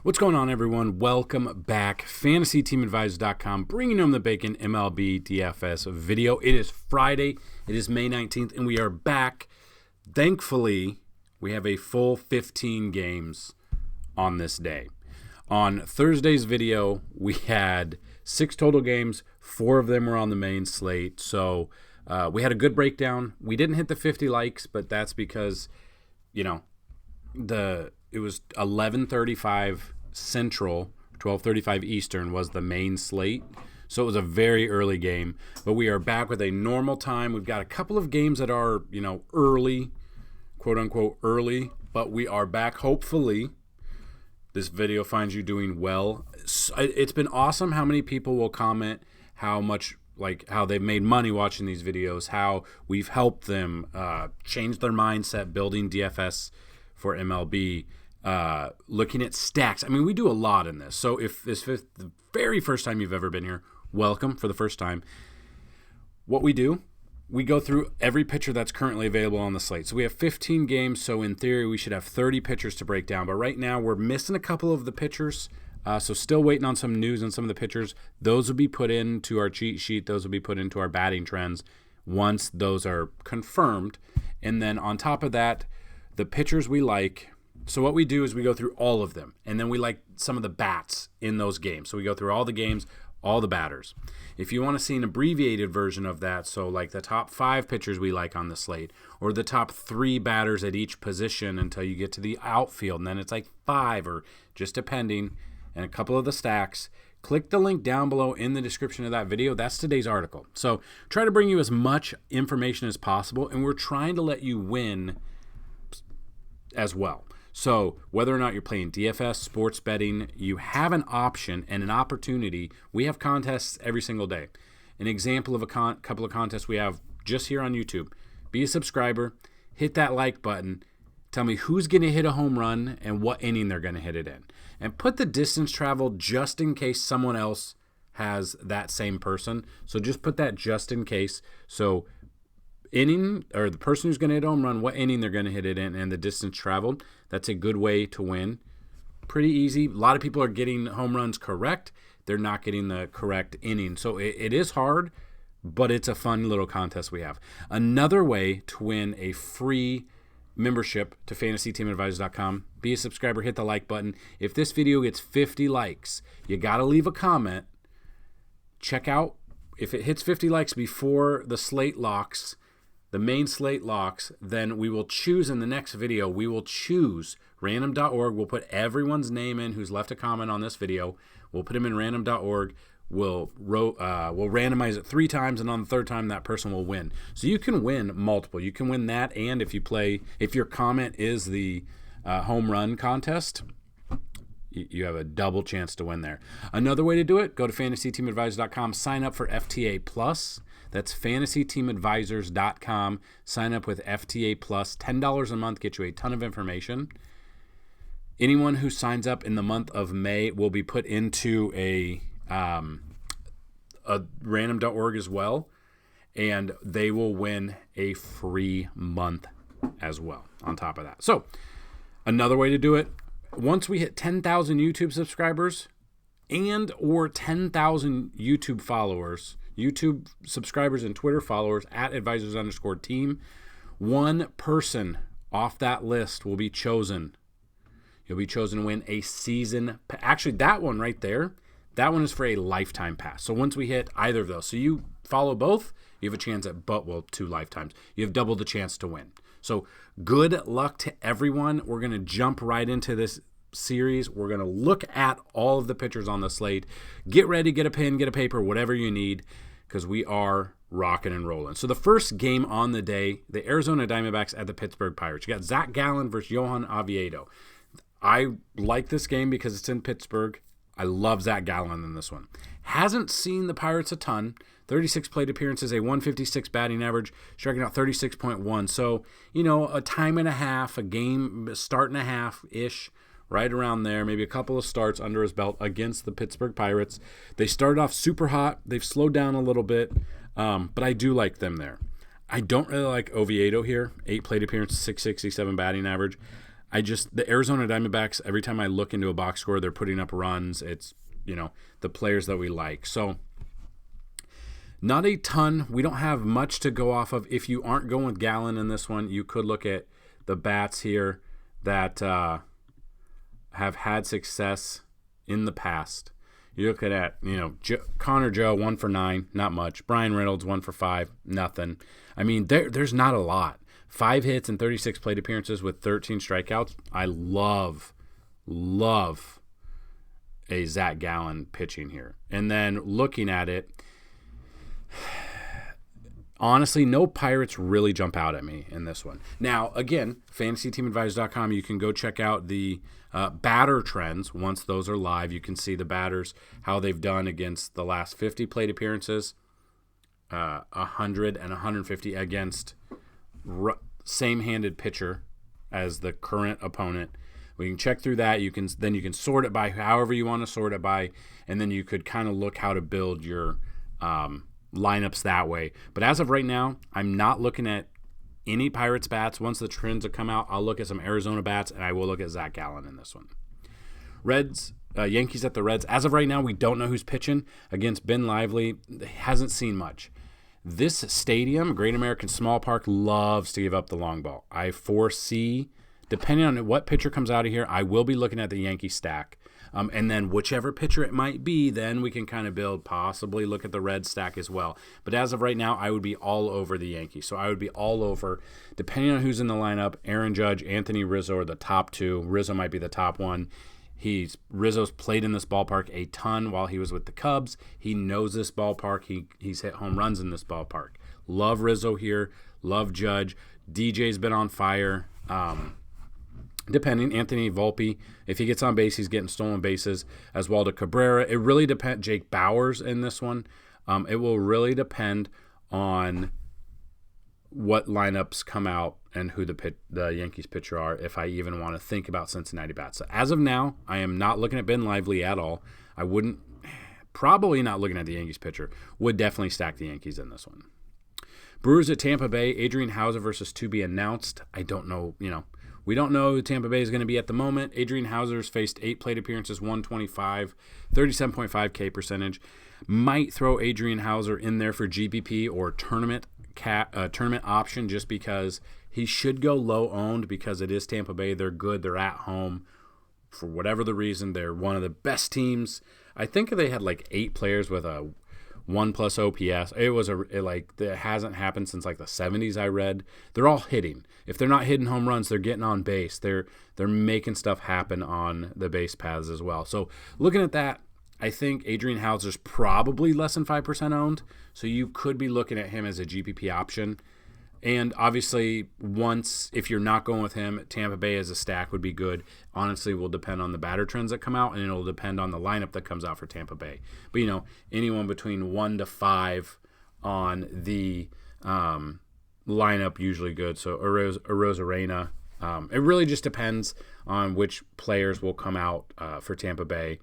What's going on, everyone? Welcome back. FantasyTeamAdvisors.com, bringing home the bacon MLB DFS video. It is Friday. It is May 19th, and we are back. Thankfully, we have a full 15 games on this day. On Thursday's video, we had 6 total games. 4 of them were on the main slate. So we had a good breakdown. We didn't hit the 50 likes, but that's because, it was 11:35 Central, 12:35 Eastern was the main slate. So it was a very early game. But we are back with a normal time. We've got a couple of games that are, early, quote unquote early. But we are back. Hopefully, this video finds you doing well. It's been awesome how many people will comment how they've made money watching these videos, how we've helped them change their mindset building DFS for MLB, looking at stacks. I mean, we do a lot in this. So if this is the very first time you've ever been here, welcome for the first time. What we do, we go through every pitcher that's currently available on the slate. So we have 15 games, so in theory we should have 30 pitchers to break down. But right now we're missing a couple of the pitchers, so still waiting on some news on some of the pitchers. Those will be put into our cheat sheet. Those will be put into our batting trends once those are confirmed. And then on top of that, the pitchers we like. So what we do is we go through all of them, and then we like some of the bats in those games. So we go through all the games, all the batters. If you want to see an abbreviated version of that, so like the top 5 pitchers we like on the slate, or the top 3 batters at each position until you get to the outfield, and then it's like 5 or just depending, and a couple of the stacks, click the link down below in the description of that video. That's today's article. So try to bring you as much information as possible, and we're trying to let you win as well. So whether or not you're playing DFS, sports betting, you have an option and an opportunity. We have contests every single day. An example of a couple of contests we have just here on YouTube. Be a subscriber, hit that like button, tell me who's going to hit a home run and what inning they're going to hit it in. And put the distance traveled just in case someone else has that same person. So just put that just in case. So inning, or the person who's going to hit a home run, what inning they're going to hit it in, and the distance traveled. That's a good way to win. Pretty easy. A lot of people are getting home runs correct. They're not getting the correct inning. So it is hard, but it's a fun little contest we have. Another way to win a free membership to FantasyTeamAdvisors.com, be a subscriber, hit the like button. If this video gets 50 likes, you got to leave a comment. Check out, if it hits 50 likes before the slate locks, the main slate locks, then we will choose in the next video, we will choose random.org. We'll put everyone's name in who's left a comment on this video. We'll put them in random.org. We'll randomize it 3 times, and on the 3rd time, that person will win. So you can win multiple. You can win that, and if your comment is the home run contest, you have a double chance to win there. Another way to do it, go to FantasyTeamAdvisors.com, sign up for FTA Plus. That's FantasyTeamAdvisors.com. Sign up with FTA Plus. $10 a month gets you a ton of information. Anyone who signs up in the month of May will be put into a random.org as well, and they will win a free month as well on top of that. So another way to do it, once we hit 10,000 YouTube subscribers and or 10,000 YouTube followers, YouTube subscribers and Twitter followers at advisors_team, one person off that list will be chosen. You'll be chosen to win a season. Actually, that one right there, that one is for a lifetime pass. So once we hit either of those, so you follow both, you have a chance at 2 lifetimes. You have double the chance to win. So good luck to everyone. We're going to jump right into this series. We're going to look at all of the pitchers on the slate. Get ready, get a pen, get a paper, whatever you need, because we are rocking and rolling. So the first game on the day, the Arizona Diamondbacks at the Pittsburgh Pirates. You got Zach Gallen versus Johan Oviedo. I like this game because it's in Pittsburgh. I love Zach Gallen in this one. Hasn't seen the Pirates a ton. 36 plate appearances, a 156 batting average, striking out 36.1. So, a time and a half, a game, start and a half-ish, right around there, maybe a couple of starts under his belt against the Pittsburgh Pirates. They started off super hot. They've slowed down a little bit, but I do like them there. I don't really like Oviedo here. 8 plate appearances, 667 batting average. the Arizona Diamondbacks, every time I look into a box score, they're putting up runs. It's, the players that we like. So not a ton. We don't have much to go off of. If you aren't going with Gallen in this one, you could look at the bats here that have had success in the past. You're looking at, Connor Joe, 1 for 9, not much. Brian Reynolds, 1 for 5, nothing. I mean, there's not a lot. 5 hits and 36 plate appearances with 13 strikeouts. I love a Zach Gallen pitching here. And then looking at it, honestly, no Pirates really jump out at me in this one. Now, again, FantasyTeamAdvisors.com, you can go check out the batter trends. Once those are live, you can see the batters, how they've done against the last 50 plate appearances, 100 and 150 against same-handed pitcher as the current opponent. We can check through that. You can sort it by however you want to sort it by, and then you could kind of look how to build your lineups that way. But as of right now, I'm not looking at any Pirates bats. Once the trends have come out, I'll look at some Arizona bats, and I will look at Zach Gallen in this one. Yankees at the Reds. As of right now, we don't know who's pitching against Ben Lively. Hasn't seen much. This stadium, Great American Small Park, loves to give up the long ball. I foresee, depending on what pitcher comes out of here, I will be looking at the Yankee stack. And then whichever pitcher it might be, then we can kind of possibly look at the Red stack as well. But as of right now, I would be all over the Yankees. So I would be all over, depending on who's in the lineup, Aaron Judge, Anthony Rizzo are the top 2. Rizzo might be the top 1. Rizzo's played in this ballpark a ton while he was with the Cubs. He knows this ballpark. He's hit home runs in this ballpark. Love Rizzo here. Love Judge. DJ's been on fire. Depending, Anthony Volpe, if he gets on base, he's getting stolen bases, as well to Cabrera. It really depends. Jake Bauers in this one. It will really depend on what lineups come out and who the Yankees pitcher are, if I even want to think about Cincinnati bats. So as of now, I am not looking at Ben Lively at all. I wouldn't, probably not looking at the Yankees pitcher. Would definitely stack the Yankees in this one. Brewers at Tampa Bay, Adrian Hauser versus to be announced. I don't know, we don't know who Tampa Bay is going to be at the moment. Adrian Hauser's faced 8 plate appearances, 125, 37.5 K percentage. Might throw Adrian Hauser in there for GPP or tournament option, just because he should go low owned, because it is Tampa Bay. They're good. They're at home. For whatever the reason, they're one of the best teams. I think they had like 8 players with a 1+ OPS. It hasn't happened since like the 70s. I read they're all hitting. If they're not hitting home runs, they're getting on base. They're making stuff happen on the base paths as well. So looking at that, I think Adrian Hauser's probably less than 5% owned. So you could be looking at him as a GPP option. And obviously, if you're not going with him, Tampa Bay as a stack would be good. Honestly, will depend on the batter trends that come out, and it'll depend on the lineup that comes out for Tampa Bay. But, anyone between 1 to 5 on the lineup, usually good. So Arozarena. It really just depends on which players will come out for Tampa Bay.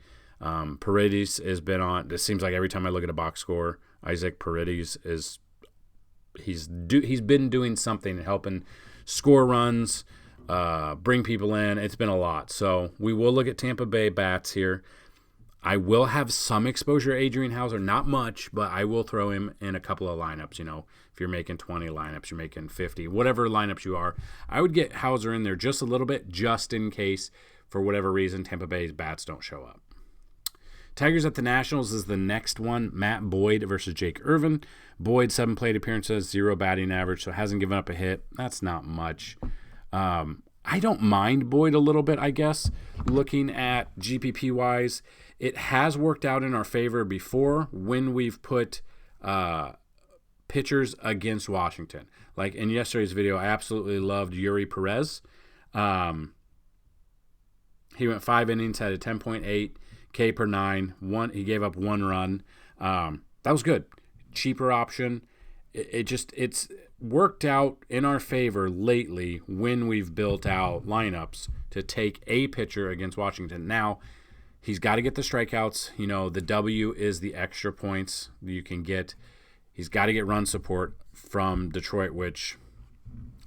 Paredes has been on. It seems like every time I look at a box score, Isaac Paredes is. He's been doing something, helping score runs, bring people in. It's been a lot. So we will look at Tampa Bay bats here. I will have some exposure to Adrian Hauser, not much, but I will throw him in a couple of lineups. If you're making 20 lineups, you're making 50, whatever lineups you are, I would get Hauser in there just a little bit, just in case, for whatever reason, Tampa Bay's bats don't show up. Tigers at the Nationals is the next one. Matt Boyd versus Jake Irvin. Boyd, 7 plate appearances, 0 batting average, so hasn't given up a hit. That's not much. I don't mind Boyd a little bit, I guess. Looking at GPP-wise, it has worked out in our favor before when we've put pitchers against Washington. Like in yesterday's video, I absolutely loved Yuri Perez. He went 5 innings, had a 10.8 K per 9. He gave up 1 run. That was good. Cheaper option. It's worked out in our favor lately when we've built out lineups to take a pitcher against Washington. Now, he's got to get the strikeouts. The W is the extra points you can get. He's got to get run support from Detroit, which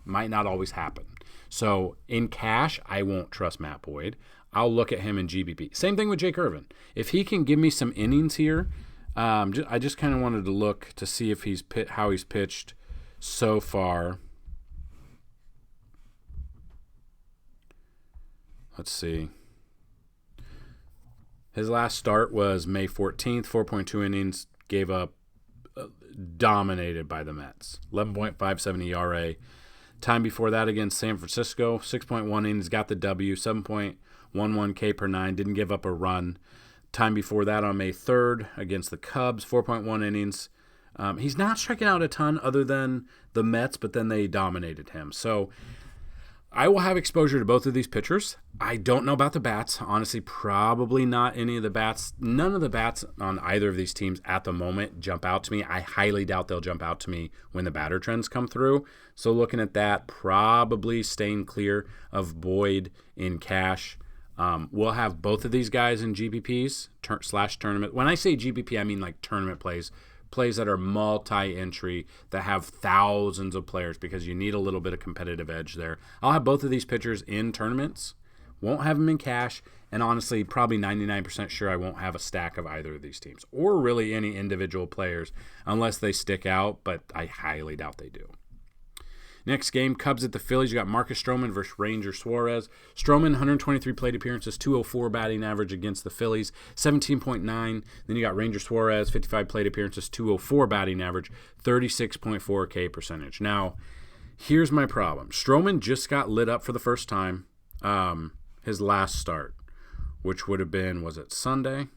might not always happen. So in cash, I won't trust Matt Boyd. I'll look at him in GBP. Same thing with Jake Irvin. If he can give me some innings here, I just kind of wanted to look to see if how he's pitched so far. Let's see. His last start was May 14th, 4.2 innings, gave up, dominated by the Mets. 11.57 ERA. Time before that against San Francisco, 6.1 innings, got the W, 7.11 K per 9, didn't give up a run. Time before that on May 3rd against the Cubs, 4.1 innings. He's not striking out a ton other than the Mets, but then they dominated him. So I will have exposure to both of these pitchers. I don't know about the bats. Honestly, probably not any of the bats. None of the bats on either of these teams at the moment jump out to me. I highly doubt they'll jump out to me when the batter trends come through. So looking at that, probably staying clear of Boyd in cash. We'll have both of these guys in GPPs / tournament. When I say GPP, I mean like tournament plays that are multi-entry, that have thousands of players, because you need a little bit of competitive edge there. I'll have both of these pitchers in tournaments. Won't have them in cash. And honestly, probably 99% sure I won't have a stack of either of these teams, or really any individual players, unless they stick out, but I highly doubt they do. Next game, Cubs at the Phillies. You got Marcus Stroman versus Ranger Suarez. Stroman, 123 plate appearances, 204 batting average against the Phillies, 17.9. Then you got Ranger Suarez, 55 plate appearances, 204 batting average, 36.4 K percentage. Now, here's my problem. Stroman just got lit up for the first time his last start, which would have been, was it Sunday?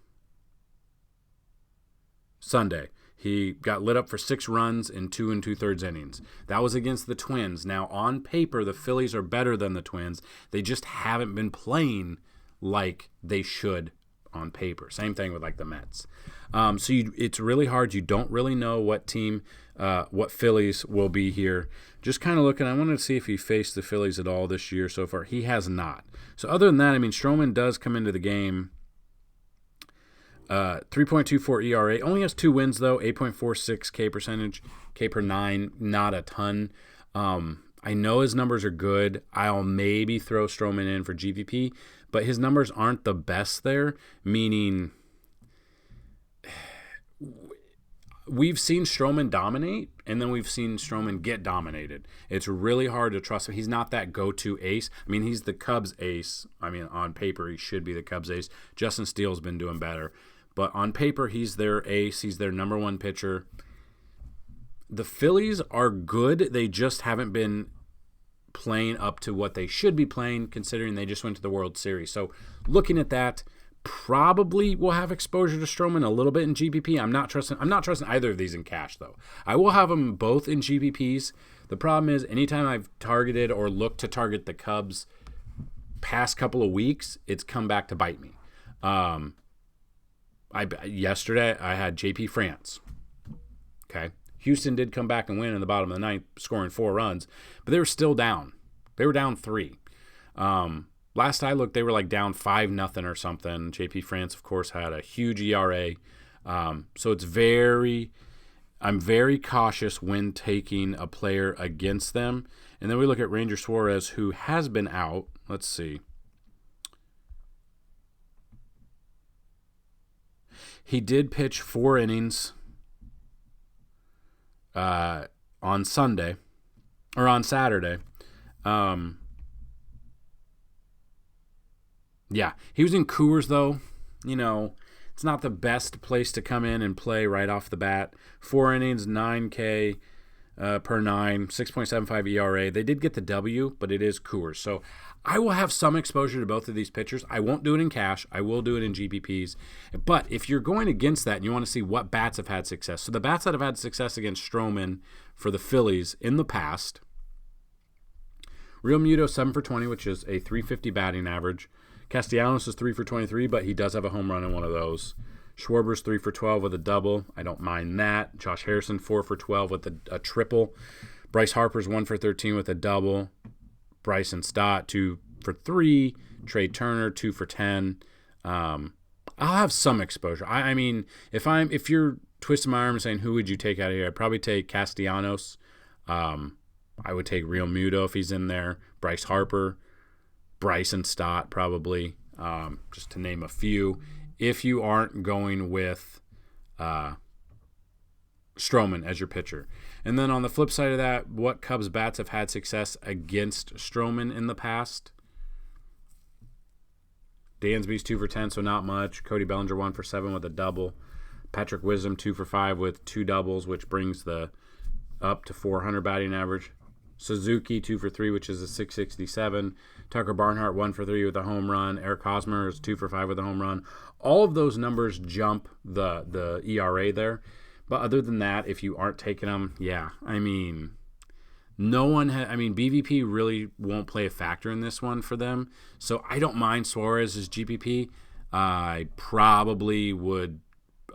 Sunday. He got lit up for 6 runs in 2 2/3 innings. That was against the Twins. Now, on paper, the Phillies are better than the Twins. They just haven't been playing like they should on paper. Same thing with like the Mets. It's really hard. You don't really know what team, what Phillies will be here. Just kind of looking, I wanted to see if he faced the Phillies at all this year so far. He has not. So other than that, I mean, Stroman does come into the game. 3.24 ERA, only has 2 wins though, 8.46 K percentage, K per 9, not a ton. I know his numbers are good. I'll maybe throw Stroman in for GPP, but his numbers aren't the best there, meaning we've seen Stroman dominate, and then we've seen Stroman get dominated. It's really hard to trust him. He's not that go-to ace. I mean, he's the Cubs ace. I mean, on paper, he should be the Cubs ace. Justin Steele's been doing better. But on paper, he's their ace. He's their number one pitcher. The Phillies are good. They just haven't been playing up to what they should be playing, considering they just went to the World Series. So looking at that, probably will have exposure to Stroman a little bit in GPP. I'm not trusting either of these in cash, though. I will have them both in GPPs. The problem is, anytime I've targeted or looked to target the Cubs past couple of weeks, it's come back to bite me. Yesterday, I had JP France. Okay. Houston did come back and win in the bottom of the ninth, scoring 4 runs, but they were still down. They were down 3. Last I looked, they were like down 5-0 or something. JP France, of course, had a huge ERA. So I'm very cautious when taking a player against them. And then we look at Ranger Suarez, who has been out. Let's see. He did pitch 4 innings on Sunday, or on Saturday. Yeah, he was in Coors, though. You know, it's not the best place to come in and play right off the bat. 4 innings, 9K per 9, 6.75 ERA. They did get the W, but it is Coors. So I will have some exposure to both of these pitchers. I won't do it in cash. I will do it in GPPs. But if you're going against that and you want to see what bats have had success, so the bats that have had success against Stroman for the Phillies in the past, Real Muto 7 for 20, which is a 350 batting average. Castellanos is 3 for 23, but he does have a home run in one of those. Schwarber's 3 for 12 with a double. I don't mind that. Josh Harrison 4 for 12 with a triple. Bryce Harper's 1 for 13 with a double. Bryson Stott 2 for 3. Trey Turner 2 for 10. I'll have some exposure. I mean, if you're twisting my arm and saying who would you take out of here, I'd probably take Castellanos. I would take Real Muto if he's in there. Bryce Harper, Bryson Stott probably, just to name a few. If you aren't going with Stroman as your pitcher. And then on the flip side of that, what Cubs bats have had success against Stroman in the past? Dansby's 2 for 10, so not much. Cody Bellinger 1 for 7 with a double. Patrick Wisdom 2 for 5 with 2 doubles, which brings the up to 400 batting average. Suzuki 2 for 3, which is a 667. Tucker Barnhart 1 for 3 with a home run. Eric Hosmer is 2 for 5 with a home run. All of those numbers jump the ERA there. But other than that, if you aren't taking them, no one BVP really won't play a factor in this one for them. So I don't mind Suarez as GPP. I probably would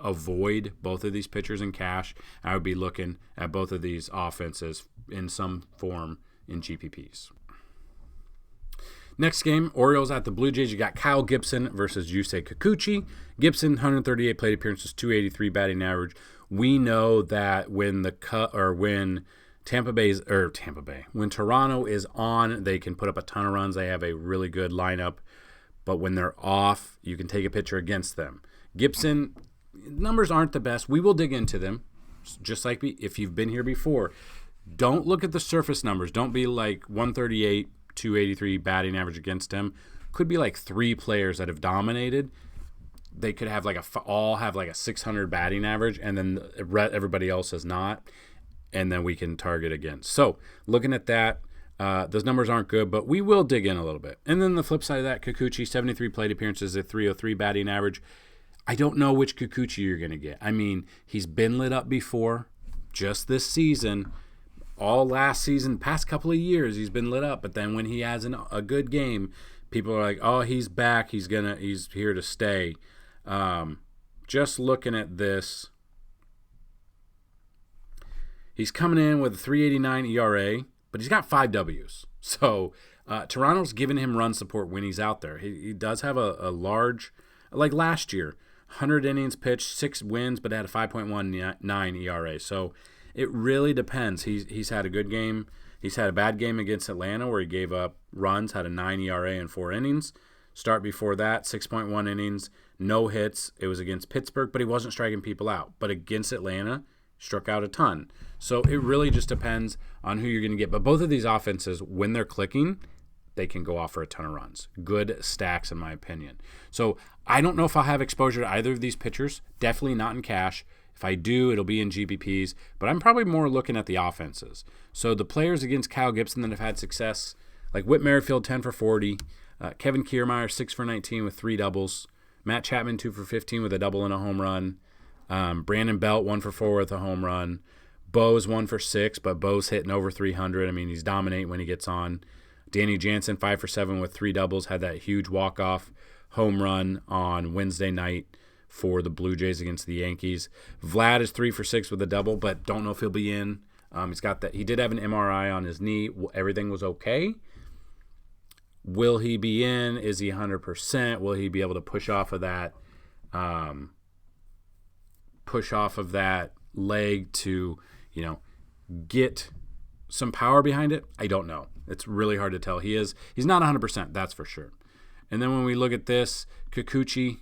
avoid both of these pitchers in cash. I would be looking at both of these offenses in some form in GPPs. Next game, Orioles at the Blue Jays. You got Kyle Gibson versus Yusei Kikuchi. Gibson, 138 plate appearances, 283 batting average. We know that when when Toronto is on, they can put up a ton of runs. They have a really good lineup. But when they're off, you can take a pitcher against them. Gibson, numbers aren't the best. We will dig into them, just like if you've been here before. Don't look at the surface numbers. Don't be like 138, 283 batting average against him. Could be like 3 players that have dominated. They could have all have a 600 batting average, and then everybody else is not. And then we can target again. So looking at that, those numbers aren't good, but we will dig in a little bit. And then the flip side of that, Kikuchi, 73 plate appearances, a 303 batting average. I don't know which Kikuchi you're going to get. He's been lit up before, just this season. All last season, past couple of years, he's been lit up. But then when he has a good game, people are like, "Oh, he's back. He's here to stay." Just looking at this, he's coming in with a 3.89 ERA, but he's got 5 Ws. So Toronto's giving him run support when he's out there. He does have a large, like last year, 100 innings pitched, 6 wins, but had a 5.19 ERA. So it really depends. He's had a good game. He's had a bad game against Atlanta where he gave up runs, had a 9 ERA in 4 innings. Start before that, 6.1 innings, no hits. It was against Pittsburgh, but he wasn't striking people out. But against Atlanta, struck out a ton. So it really just depends on who you're going to get. But both of these offenses, when they're clicking, they can go off for a ton of runs. Good stacks, in my opinion. So I don't know if I'll have exposure to either of these pitchers. Definitely not in cash. If I do, it'll be in GPPs. But I'm probably more looking at the offenses. So the players against Kyle Gibson that have had success, like Whit Merrifield, 10 for 40. Kevin Kiermaier, 6 for 19 with 3 doubles. Matt Chapman, 2 for 15 with a double and a home run. Brandon Belt, 1 for 4 with a home run. Bo's 1 for 6, but Bo's hitting over 300. He's dominating when he gets on. Danny Jansen, 5 for 7 with 3 doubles, had that huge walk-off home run on Wednesday night for the Blue Jays against the Yankees. Vlad is 3 for 6 with a double, but don't know if he'll be in. He's got that. He did have an MRI on his knee. Everything was okay. Will he be in? Is he 100%? Will he be able to push off of that? Leg to, get some power behind it? I don't know. It's really hard to tell. He's not 100%, that's for sure. And then when we look at this, Kikuchi,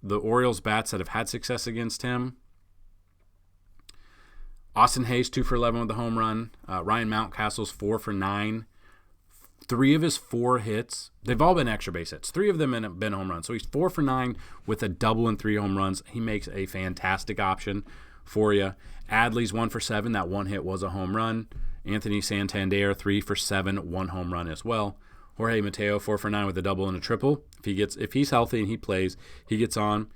the Orioles bats that have had success against him. Austin Hayes, 2 for 11 with a home run. Ryan Mountcastle's 4 for 9. 3 of his 4 hits, they've all been extra base hits. 3 of them have been home runs. So he's 4 for 9 with a double and 3 home runs. He makes a fantastic option for you. Adley's 1 for 7. That one hit was a home run. Anthony Santander, 3 for 7, 1 home run as well. Jorge Mateo, 4 for 9 with a double and a triple. If he's healthy and he plays, he gets on.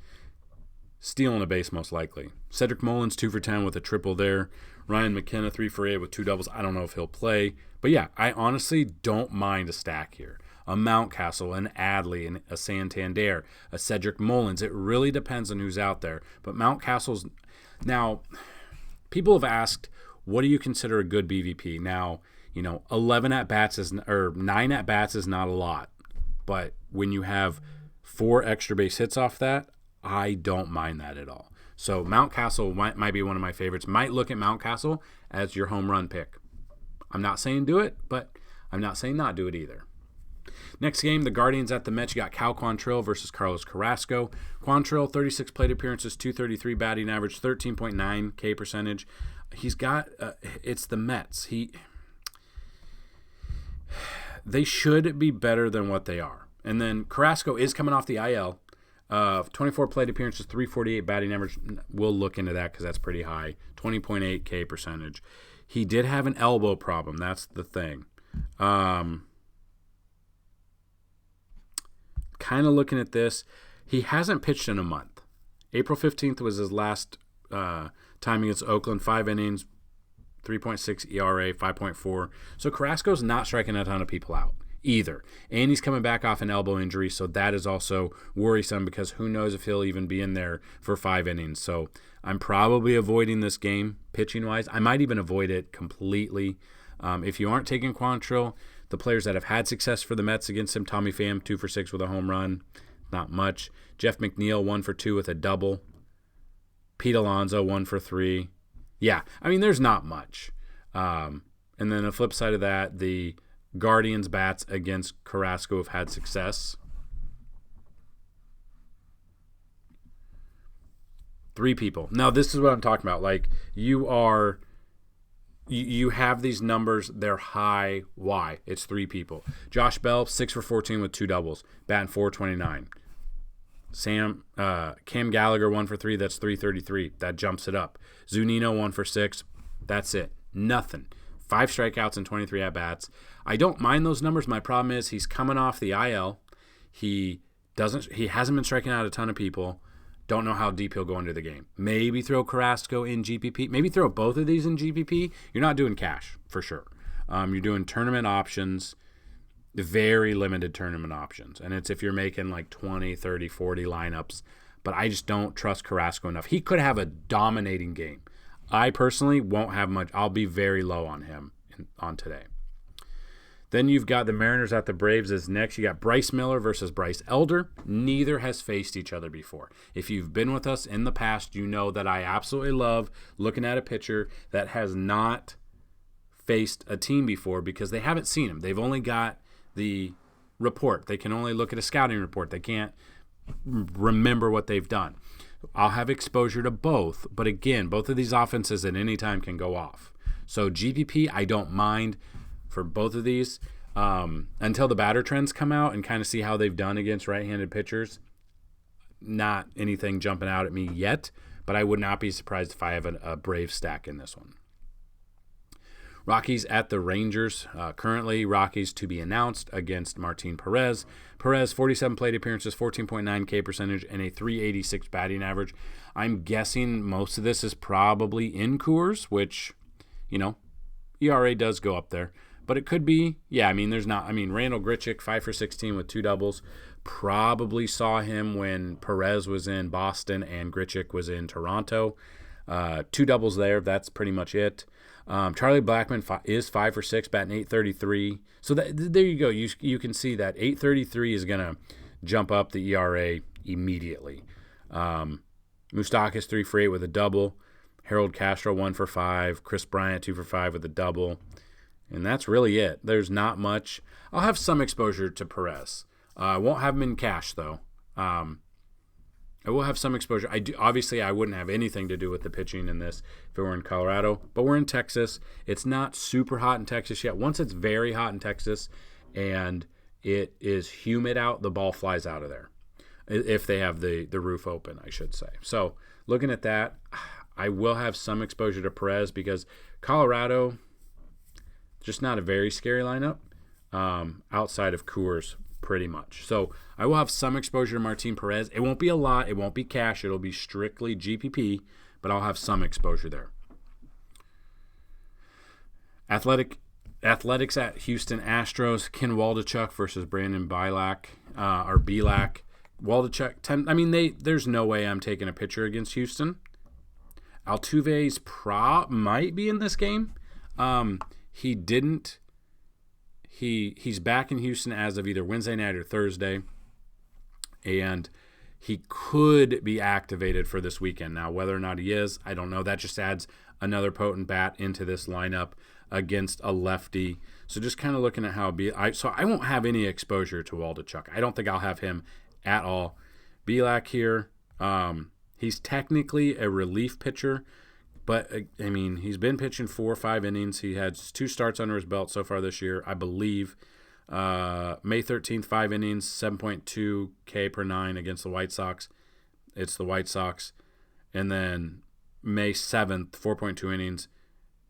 Stealing a base most likely. Cedric Mullins, 2 for 10 with a triple there. Ryan McKenna, 3 for 8 with 2 doubles. I don't know if he'll play. But yeah, I honestly don't mind a stack here. A Mountcastle, an Adley, and a Santander, a Cedric Mullins. It really depends on who's out there. But Mountcastle's... Now, people have asked, what do you consider a good BVP? Now, 9 at-bats is not a lot. But when you have 4 extra base hits off that, I don't mind that at all. So Mountcastle might be one of my favorites. Might look at Mountcastle as your home run pick. I'm not saying do it, but I'm not saying not do it either. Next game, the Guardians at the Mets. You got Cal Quantrill versus Carlos Carrasco. Quantrill, 36 plate appearances, 233 batting average, 13.9 K percentage. He's got, it's the Mets. They should be better than what they are. And then Carrasco is coming off the IL. 24 plate appearances, 348 batting average. We'll look into that because that's pretty high. 20.8 K percentage. He did have an elbow problem. That's the thing. Kind of looking at this, he hasn't pitched in a month. April 15th was his last time against Oakland. 5 innings, 3.6 ERA, 5.4. So Carrasco's not striking a ton of people out either. And he's coming back off an elbow injury, so that is also worrisome because who knows if he'll even be in there for 5 innings. So I'm probably avoiding this game pitching-wise. I might even avoid it completely. If you aren't taking Quantrill, the players that have had success for the Mets against him, Tommy Pham, 2 for 6 with a home run. Not much. Jeff McNeil, 1 for 2 with a double. Pete Alonso, 1 for 3. Yeah, I mean, there's not much. And then the flip side of that, the Guardians bats against Carrasco have had success. 3 people. Now, this is what I'm talking about. Like, you have these numbers, they're high. Why? It's 3 people. Josh Bell, 6 for 14 with 2 doubles, batting .429. Cam Gallagher, 1 for 3, that's .333. That jumps it up. Zunino, 1 for 6. That's it. Nothing. 5 strikeouts and 23 at-bats. I don't mind those numbers. My problem is he's coming off the IL. He hasn't been striking out a ton of people. Don't know how deep he'll go into the game. Maybe throw Carrasco in GPP. Maybe throw both of these in GPP. You're not doing cash, for sure. You're doing tournament options, very limited tournament options. And it's if you're making like 20, 30, 40 lineups. But I just don't trust Carrasco enough. He could have a dominating game. I personally won't have much. I'll be very low on him on today. Then you've got the Mariners at the Braves as next. You got Bryce Miller versus Bryce Elder. Neither has faced each other before. If you've been with us in the past, you know that I absolutely love looking at a pitcher that has not faced a team before because they haven't seen him. They've only got the report. They can only look at a scouting report. They can't remember what they've done. I'll have exposure to both, but again, both of these offenses at any time can go off. So GPP, I don't mind for both of these until the batter trends come out and kind of see how they've done against right-handed pitchers. Not anything jumping out at me yet, but I would not be surprised if I have a Brave stack in this one. Rockies at the Rangers. Currently, Rockies to be announced against Martin Perez. Perez, 47 plate appearances, 14.9 K percentage, and a .386 batting average. I'm guessing most of this is probably in Coors, which, ERA does go up there. But it could be, Randall Grichuk, 5 for 16 with 2 doubles. Probably saw him when Perez was in Boston and Grichuk was in Toronto. 2 doubles there. That's pretty much it. Charlie Blackmon is 5 for 6, batting .833. So there you go. You can see that .833 is going to jump up the ERA immediately. Moustakas 3 for 8 with a double. Harold Castro 1 for 5. Chris Bryant 2 for 5 with a double. And that's really it. There's not much. I'll have some exposure to Perez. I won't have him in cash, though. I will have some exposure. Obviously, I wouldn't have anything to do with the pitching in this if it were in Colorado. But we're in Texas. It's not super hot in Texas yet. Once it's very hot in Texas and it is humid out, the ball flies out of there. If they have the roof open, I should say. So looking at that, I will have some exposure to Perez because Colorado, just not a very scary lineup outside of Coors pretty much. So I will have some exposure to Martin Perez. It won't be a lot. It won't be cash. It'll be strictly GPP, but I'll have some exposure there. Athletics at Houston Astros. Ken Waldichuk versus Brandon Bielak. Waldichuk, there's no way I'm taking a pitcher against Houston. Altuve's might be in this game. He didn't. He's back in Houston as of either Wednesday night or Thursday, and he could be activated for this weekend. Now, whether or not he is, I don't know. That just adds another potent bat into this lineup. against a lefty. So just kind of looking at how I won't have any exposure to Waldichuk. I don't think I'll have him at all. Bielak here, he's technically a relief pitcher, but I mean, he's been pitching 4 or 5 innings. He had 2 starts under his belt so far this year, I believe. May 13th, 5 innings, 7.2 K per 9 against the White Sox. It's the White Sox. And then May 7th, 4.2 innings,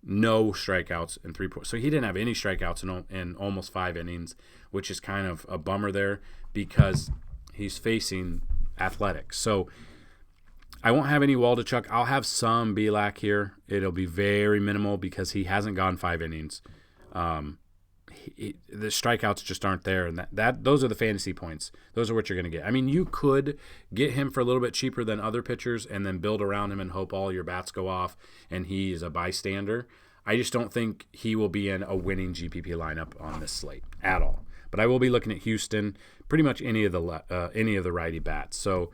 no strikeouts and 3 points. So he didn't have any strikeouts in almost 5 innings, which is kind of a bummer there because he's facing Athletics. So I won't have any Waldichuk. I'll have some Bielak here. It'll be very minimal because he hasn't gone 5 innings. The strikeouts just aren't there, and those are the fantasy points. Those are what you're going to get. I mean, you could get him for a little bit cheaper than other pitchers and then build around him and hope all your bats go off and he is a bystander. I just don't think he will be in a winning GPP lineup on this slate at all. But I will be looking at Houston, pretty much any of the righty bats. So,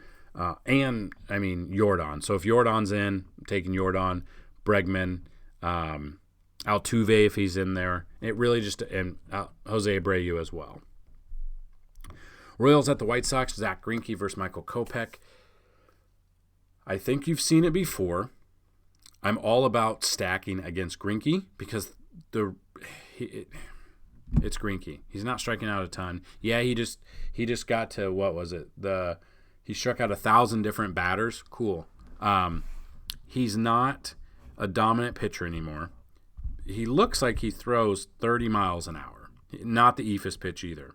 and I mean Yordan. So if Yordan's in, I'm taking Yordan, Bregman, Altuve if he's in there. It really just and Jose Abreu as well. Royals at the White Sox. Zach Greinke versus Michael Kopech. I think you've seen it before. I'm all about stacking against Greinke because it's Greinke. He's not striking out a ton. Yeah, he just got to what was it? He struck out 1,000 different batters. Cool. He's not a dominant pitcher anymore. He looks like he throws 30 miles an hour. Not the eephus pitch either.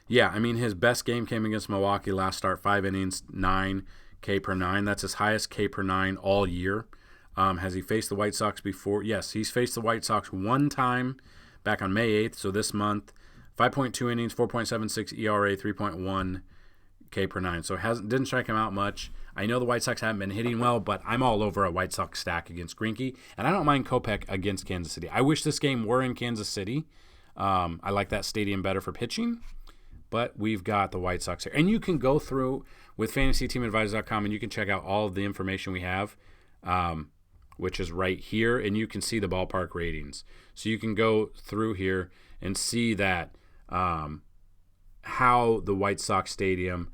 Yeah, I mean, his best game came against Milwaukee last start, 5 innings, 9 K per 9. That's his highest K per 9 all year. Has he faced the White Sox before? Yes, he's faced the White Sox one time back on May 8th, so this month. 5.2 innings, 4.76 ERA, 3.1 K per 9. So didn't strike him out much. I know the White Sox haven't been hitting well, but I'm all over a White Sox stack against Greinke, and I don't mind Kopech against Kansas City. I wish this game were in Kansas City. I like that stadium better for pitching, but we've got the White Sox here. And you can go through with FantasyTeamAdvisors.com, and you can check out all of the information we have, which is right here, and you can see the ballpark ratings. So you can go through here and see that how the White Sox stadium,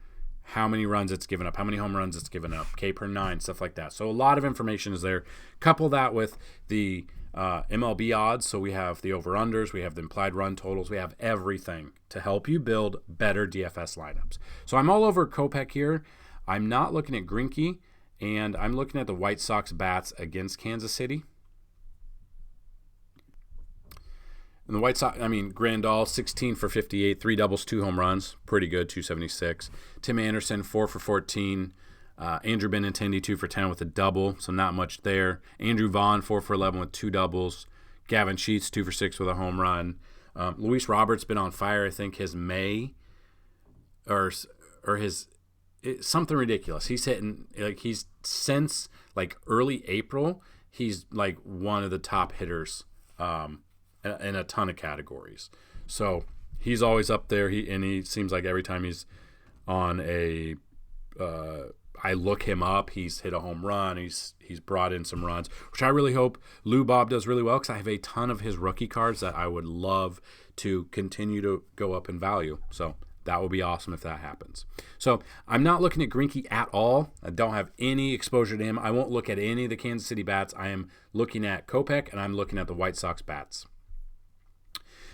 how many runs it's given up, how many home runs it's given up, K per 9, stuff like that. So a lot of information is there. Couple that with the MLB odds. So we have the over-unders, we have the implied run totals, we have everything to help you build better DFS lineups. So I'm all over Kopech here. I'm not looking at Greinke, and I'm looking at the White Sox bats against Kansas City. And the White Sox, I mean, Grandal, 16 for 58, 3 doubles, 2 home runs. Pretty good, 276. Tim Anderson, 4 for 14. Andrew Benintendi, 2 for 10 with a double, so not much there. Andrew Vaughn, 4 for 11 with 2 doubles. Gavin Sheets, 2 for 6 with a home run. Luis Roberts been on fire. I think his May or his something ridiculous. He's hitting he's since early April. He's one of the top hitters in a ton of categories. So he's always up there. He seems like every time he's on I look him up, he's hit a home run. He's brought in some runs, which I really hope Lou Bob does really well because I have a ton of his rookie cards that I would love to continue to go up in value. So that will be awesome if that happens. So I'm not looking at Greinke at all. I don't have any exposure to him. I won't look at any of the Kansas City bats. I am looking at Kopech, and I'm looking at the White Sox bats.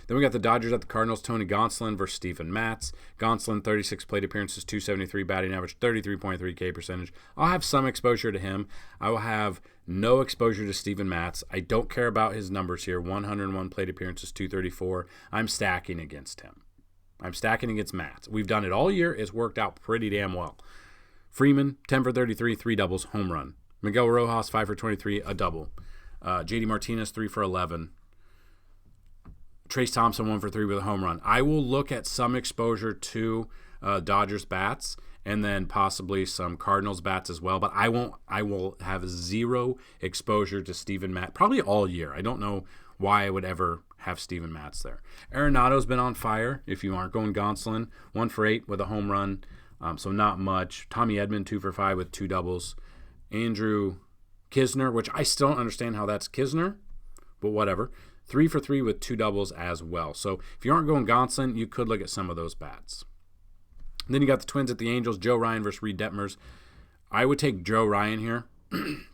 Then we got the Dodgers at the Cardinals, Tony Gonsolin versus Steven Matz. Gonsolin, 36 plate appearances, 273 batting average, 33.3 K percentage. I'll have some exposure to him. I will have no exposure to Steven Matz. I don't care about his numbers here. 101 plate appearances, 234. I'm stacking against him. I'm stacking against Matz. We've done it all year. It's worked out pretty damn well. Freeman, 10 for 33, 3 doubles, home run. Miguel Rojas, 5 for 23, a double. JD Martinez, 3 for 11. Trace Thompson, 1 for 3 with a home run. I will look at some exposure to Dodgers bats and then possibly some Cardinals bats as well, but I will have zero exposure to Steven Matz probably all year. I don't know why I would ever have Steven Matz there. Arenado's been on fire if you aren't going Gonsolin. 1 for 8 with a home run, so not much. Tommy Edman, 2 for 5 with 2 doubles. Andrew Kisner, which I still don't understand how that's Kisner but whatever. 3 for 3 with 2 doubles as well. So if you aren't going Gonsolin, you could look at some of those bats. And then you got the Twins at the Angels, Joe Ryan versus Reed Detmers. I would take Joe Ryan here.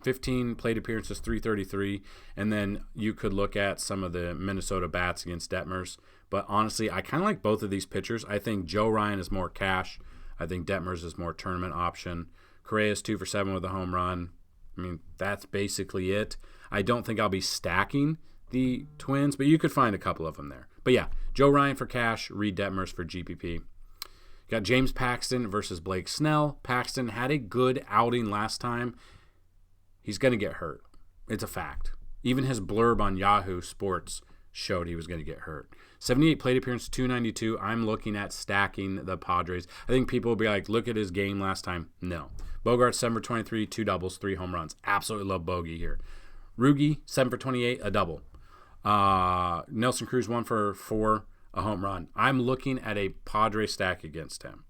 15 plate appearances, 333. And then you could look at some of the Minnesota bats against Detmers. But honestly, I kind of like both of these pitchers. I think Joe Ryan is more cash. I think Detmers is more tournament option. Correa is 2 for 7 with a home run. I mean, that's basically it. I don't think I'll be stacking the Twins, but you could find a couple of them there. But yeah, Joe Ryan for cash, Reed Detmers for GPP. Got James Paxton versus Blake Snell. Paxton had a good outing last time. He's going to get hurt. It's a fact. Even his blurb on Yahoo Sports showed he was going to get hurt. 78 plate appearance, 292. I'm looking at stacking the Padres. I think people will be like, look at his game last time. No. Bogart, 7 for 23, 2 doubles, 3 home runs. Absolutely love Bogey here. Rugi, 7 for 28, a double. Nelson Cruz, 1 for 4, a home run. I'm looking at a Padre stack against him.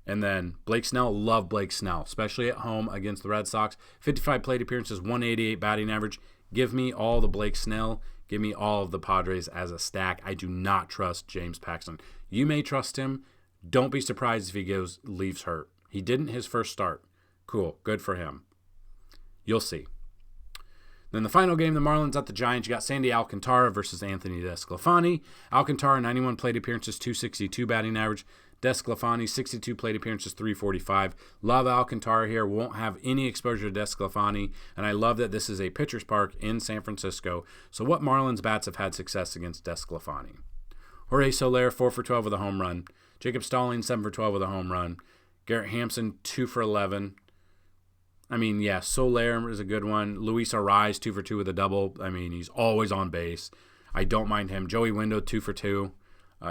And then Blake Snell, love Blake Snell, especially at home against the Red Sox. 55 plate appearances, 188 batting average. Give me all the Blake Snell. Give me all of the Padres as a stack. I do not trust James Paxton. You may trust him. Don't be surprised if he leaves hurt. He didn't his first start. Cool. Good for him. You'll see. Then the final game, the Marlins at the Giants. You got Sandy Alcantara versus Anthony DeSclafani. Alcantara, 91 plate appearances, 262 batting average. DeSclafani, 62 plate appearances, 345. Love Alcantara here. Won't have any exposure to DeSclafani. And I love that this is a pitcher's park in San Francisco. So what Marlins bats have had success against DeSclafani? Jorge Soler, 4 for 12 with a home run. Jacob Stalling, 7 for 12 with a home run. Garrett Hampson, 2 for 11. I mean, yeah, Soler is a good one. Luis Arraez, 2 for 2 with a double. I mean, he's always on base. I don't mind him. Joey Window, 2 for 2.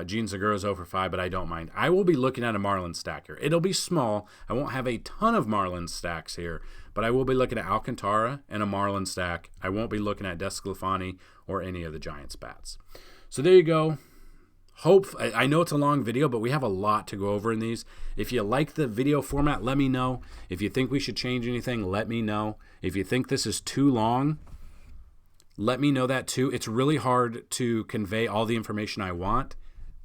Gene Segura's 0 for 5, but I don't mind. I will be looking at a Marlins stack here. It'll be small. I won't have a ton of Marlins stacks here, but I will be looking at Alcantara and a Marlins stack. I won't be looking at DeSclafani or any of the Giants bats. So there you go. I know it's a long video, but we have a lot to go over in these. If you like the video format, let me know. If you think we should change anything, let me know. If you think this is too long, let me know that too. It's really hard to convey all the information I want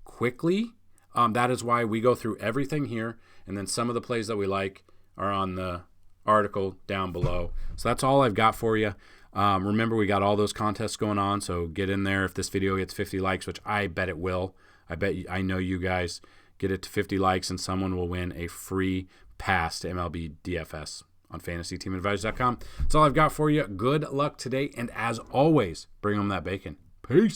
quickly. That is why we go through everything here, and then some of the plays that we like are on the article down below. So that's all I've got for you. Remember, we got all those contests going on, so get in there. If this video gets 50 likes, which I bet it will, I know you guys, get it to 50 likes, and someone will win a free pass to MLB DFS on FantasyTeamAdvisors.com. That's all I've got for you. Good luck today, and as always, bring home that bacon. Peace.